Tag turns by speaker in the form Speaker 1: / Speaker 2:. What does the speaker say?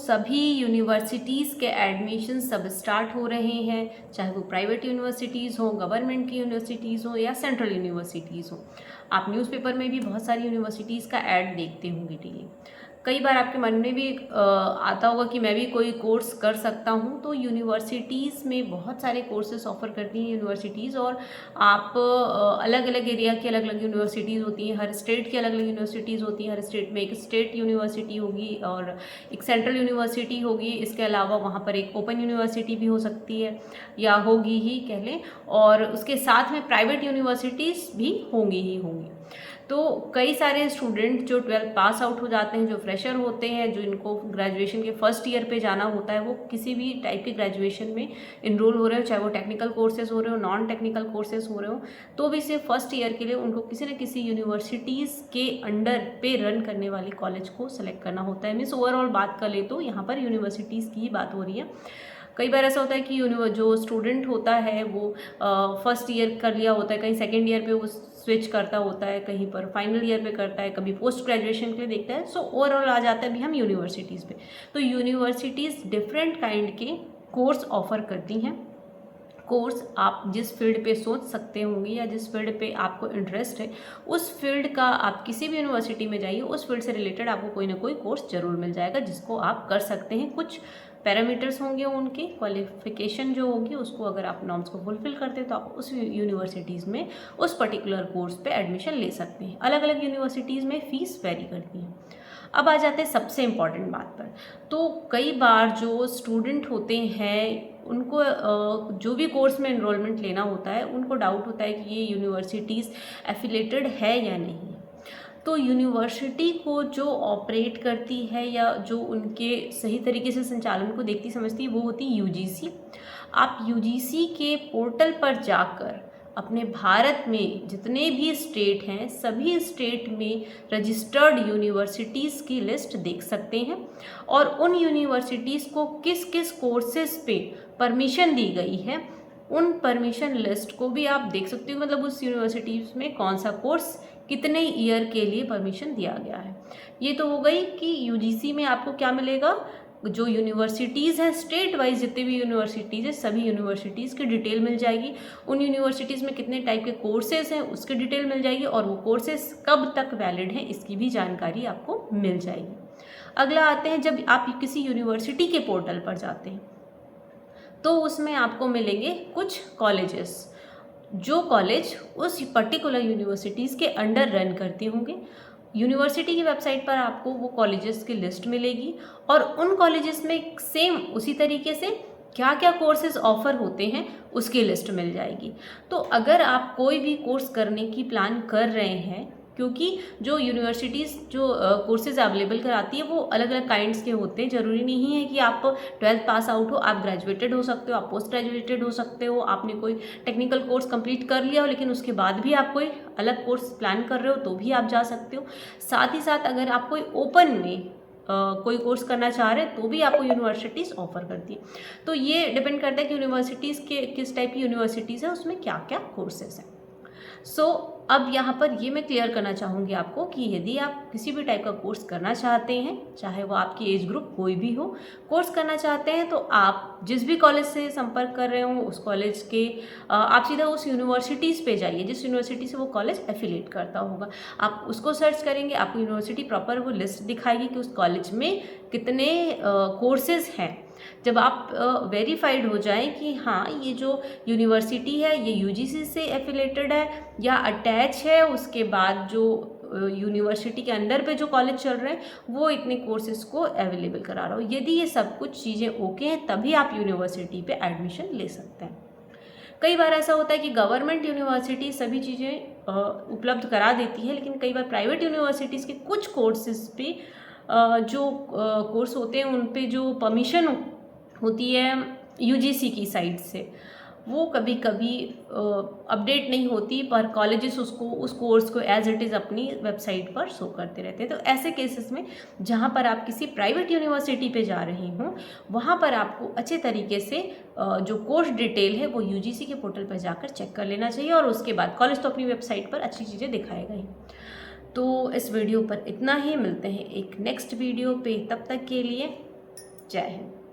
Speaker 1: सभी यूनिवर्सिटीज़ के एडमिशन सब स्टार्ट हो रहे हैं, चाहे वो प्राइवेट यूनिवर्सिटीज़ हो, गवर्नमेंट की यूनिवर्सिटीज़ हो या सेंट्रल यूनिवर्सिटीज़ हो। आप न्यूज़पेपर में भी बहुत सारी यूनिवर्सिटीज़ का ऐड देखते होंगे डेली। कई बार आपके मन में भी आता होगा कि मैं भी कोई कोर्स कर सकता हूँ, तो यूनिवर्सिटीज़ में बहुत सारे कोर्सेज ऑफ़र करती हैं यूनिवर्सिटीज़। और आप अलग अलग एरिया की अलग अलग यूनिवर्सिटीज़ होती हैं, हर स्टेट की अलग अलग यूनिवर्सिटीज़ होती हैं। हर स्टेट में एक स्टेट यूनिवर्सिटी होगी और एक सेंट्रल यूनिवर्सिटी होगी। इसके अलावा वहाँ पर एक ओपन यूनिवर्सिटी भी हो सकती है या होगी ही कह लें, और उसके साथ में प्राइवेट यूनिवर्सिटीज़ भी होंगी ही होंगी। तो कई सारे स्टूडेंट जो 12th पास आउट हो जाते हैं, जो फ्रेशर होते हैं, जो इनको ग्रेजुएशन के फर्स्ट ईयर पे जाना होता है, वो किसी भी टाइप के ग्रेजुएशन में इनरोल हो रहे हो, चाहे वो टेक्निकल कोर्सेज हो रहे हो, नॉन टेक्निकल कोर्सेज हो रहे हो, तो भी सिर्फ फर्स्ट ईयर के लिए उनको किसी न किसी यूनिवर्सिटीज़ के अंडर पे रन करने वाली कॉलेज को सेलेक्ट करना होता है। मीन्स ओवरऑल बात कर ले तो यहाँ पर यूनिवर्सिटीज़ की ही बात हो रही है। कई बार ऐसा होता है कि जो स्टूडेंट होता है वो फर्स्ट ईयर कर लिया होता है, कहीं सेकेंड ईयर पे वो स्विच करता होता है, कहीं पर फाइनल ईयर पे करता है, कभी पोस्ट ग्रेजुएशन के लिए देखता है। सो ओवरऑल आ जाता है अभी हम यूनिवर्सिटीज़ पे। तो यूनिवर्सिटीज़ डिफरेंट काइंड के कोर्स ऑफर करती हैं। कोर्स आप जिस फील्ड पे सोच सकते होंगे या जिस फील्ड पे आपको इंटरेस्ट है, उस फील्ड का आप किसी भी यूनिवर्सिटी में जाइए, उस फील्ड से रिलेटेड आपको कोई ना कोई कोर्स ज़रूर मिल जाएगा जिसको आप कर सकते हैं। कुछ पैरामीटर्स होंगे, उनके क्वालिफिकेशन जो होगी उसको अगर आप नॉर्म्स को फुलफिल करते हैं तो आप उस यूनिवर्सिटीज़ में उस पर्टिकुलर कोर्स पे एडमिशन ले सकते हैं। अलग अलग यूनिवर्सिटीज़ में फ़ीस वेरी करती है। अब आ जाते हैं सबसे इम्पॉर्टेंट बात पर। तो कई बार जो स्टूडेंट होते हैं उनको जो भी कोर्स में एनरोलमेंट लेना होता है, उनको डाउट होता है कि ये यूनिवर्सिटीज़ एफिलेटेड है या नहीं। तो यूनिवर्सिटी को जो ऑपरेट करती है या जो उनके सही तरीके से संचालन को देखती समझती है, वो होती है यूजीसी। आप यूजीसी के पोर्टल पर जाकर अपने भारत में जितने भी स्टेट हैं, सभी स्टेट में रजिस्टर्ड यूनिवर्सिटीज़ की लिस्ट देख सकते हैं और उन यूनिवर्सिटीज़ को किस किस कोर्सेज़ पे परमिशन दी गई है, उन परमिशन लिस्ट को भी आप देख सकते हो। मतलब उस यूनिवर्सिटीज़ में कौन सा कोर्स कितने ईयर के लिए परमिशन दिया गया है। ये तो हो गई कि यूजीसी में आपको क्या मिलेगा, जो यूनिवर्सिटीज़ हैं स्टेट वाइज जितने भी यूनिवर्सिटीज़ हैं, सभी यूनिवर्सिटीज़ की डिटेल मिल जाएगी। उन यूनिवर्सिटीज़ में कितने टाइप के कोर्सेज़ हैं उसकी डिटेल मिल जाएगी और वो कोर्सेज़ कब तक वैलिड हैं इसकी भी जानकारी आपको मिल जाएगी। अगला आते हैं, जब आप किसी यूनिवर्सिटी के पोर्टल पर जाते हैं तो उसमें आपको मिलेंगे कुछ कॉलेजेस, जो कॉलेज उस पर्टिकुलर यूनिवर्सिटीज़ के अंडर रन करते होंगे। यूनिवर्सिटी की वेबसाइट पर आपको वो कॉलेजेस की लिस्ट मिलेगी और उन कॉलेजेस में सेम उसी तरीके से क्या क्या कोर्सेज ऑफ़र होते हैं उसकी लिस्ट मिल जाएगी। तो अगर आप कोई भी कोर्स करने की प्लान कर रहे हैं, क्योंकि जो यूनिवर्सिटीज़ जो कोर्सेज़ अवेलेबल कराती है वो अलग अलग काइंड्स के होते हैं। ज़रूरी नहीं है कि आप 12th पास आउट हो, आप ग्रेजुएटेड हो सकते हो, आप पोस्ट ग्रेजुएटेड हो सकते हो, आपने कोई टेक्निकल कोर्स कंप्लीट कर लिया हो लेकिन उसके बाद भी आप कोई अलग कोर्स प्लान कर रहे हो तो भी आप जा सकते हो। साथ ही साथ अगर आप कोई ओपन में कोई कोर्स करना चाह रहे हैं तो भी आपको यूनिवर्सिटीज़ ऑफ़र करती है। तो ये डिपेंड करता है कि यूनिवर्सिटीज़ के किस टाइप की यूनिवर्सिटीज़ है, उसमें क्या क्या कोर्सेज हैं। अब यहाँ पर ये मैं क्लियर करना चाहूँगी आपको कि यदि आप किसी भी टाइप का कोर्स करना चाहते हैं, चाहे वो आपकी एज ग्रुप कोई भी हो, कोर्स करना चाहते हैं तो आप जिस भी कॉलेज से संपर्क कर रहे हो उस कॉलेज के आप सीधा उस यूनिवर्सिटीज़ पे जाइए जिस यूनिवर्सिटी से वो कॉलेज एफिलिएट करता होगा। आप उसको सर्च करेंगे, आपको यूनिवर्सिटी प्रॉपर वो लिस्ट दिखाएगी कि उस कॉलेज में कितने कोर्सेज़ हैं। जब आप वेरीफाइड हो जाएं कि हाँ ये जो यूनिवर्सिटी है ये यूजीसी से एफिलेटेड है या अटैच है, उसके बाद जो यूनिवर्सिटी के अंडर पे जो कॉलेज चल रहे हैं वो इतने कोर्सेज को अवेलेबल करा रहा हो, यदि ये सब कुछ चीज़ें ओके हैं तभी आप यूनिवर्सिटी पे एडमिशन ले सकते हैं। कई बार ऐसा होता है कि गवर्नमेंट यूनिवर्सिटी सभी चीज़ें उपलब्ध करा देती है, लेकिन कई बार प्राइवेट यूनिवर्सिटीज़ के कुछ कोर्सेज पे जो कोर्स होते हैं उन पे जो परमिशन होती है यूजीसी की साइड से, वो कभी कभी अपडेट नहीं होती, पर कॉलेजेस उसको उस कोर्स को एज इट इज़ अपनी वेबसाइट पर शो करते रहते हैं। तो ऐसे केसेस में जहाँ पर आप किसी प्राइवेट यूनिवर्सिटी पे जा रहे हों, वहाँ पर आपको अच्छे तरीके से जो कोर्स डिटेल है वो यूजीसी के पोर्टल पर जाकर चेक कर लेना चाहिए और उसके बाद कॉलेज तो अपनी वेबसाइट पर अच्छी चीज़ें दिखाएगा ही। तो इस वीडियो पर इतना ही, मिलते हैं एक नेक्स्ट वीडियो पे, तब तक के लिए जय हिंद।